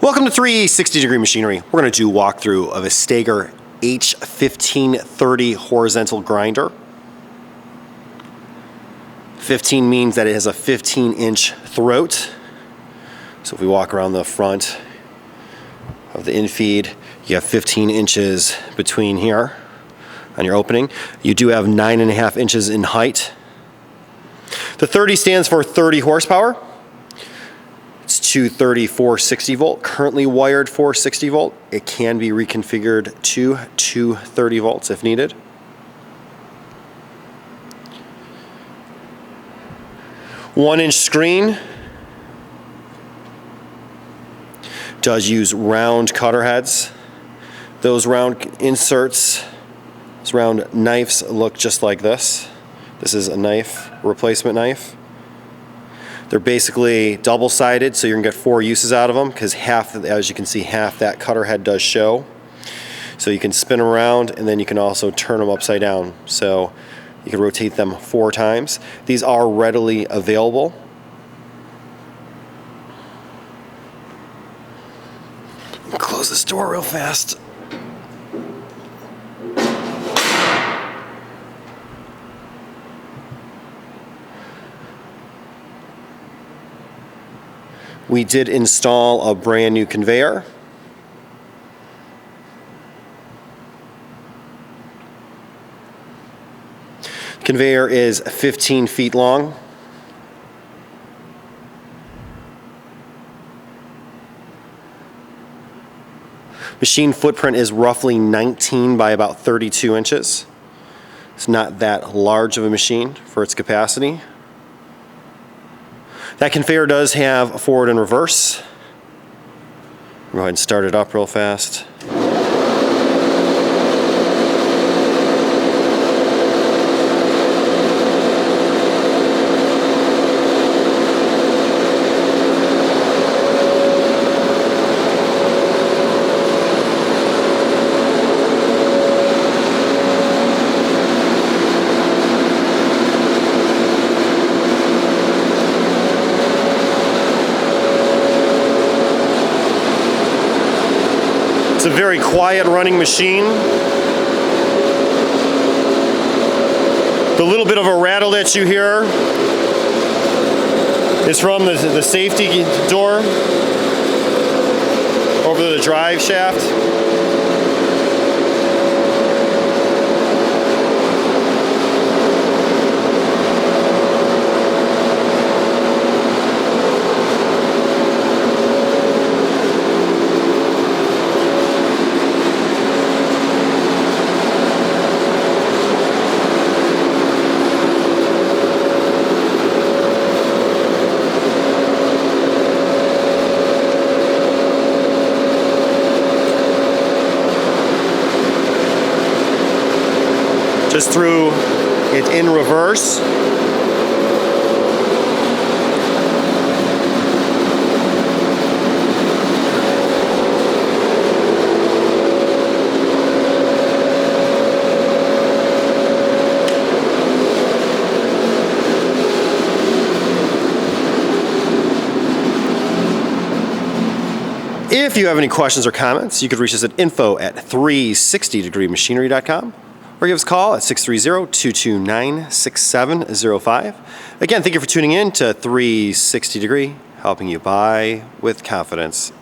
Welcome to 360 Degree Machinery. We're going to do a walkthrough of a Staiger H15-30 horizontal grinder. 15 means that it has a 15-inch throat. So if we walk around the front of the infeed, you have 15 inches between here on your opening. You do have 9.5 inches in height. The 30 stands for 30 horsepower. It's 230 460 volt, currently wired 460 volt. It can be reconfigured to 230 volts if needed. One-inch screen. Does use round cutter heads. Those round inserts, those round knives look just like this. This is a knife, replacement knife. They're basically double-sided, so you're gonna get 4 uses out of them, because half, as you can see, half that cutter head does show. So you can spin around, and then you can also turn them upside down. So you can rotate them 4 times. These are readily available. Close this door real fast. We did install a brand new conveyor. Conveyor is 15 feet long. Machine footprint is roughly 19 by about 32 inches. It's not that large of a machine for its capacity. That conveyor does have a forward and reverse. Go ahead and start it up real fast. It's a very quiet running machine. The little bit of a rattle that you hear is from the safety door over the drive shaft. Just threw it in reverse. If you have any questions or comments, you could reach us at info@360degreemachinery.com. or give us a call at 630-229-6705. Again, thank you for tuning in to 360 Degree, helping you buy with confidence.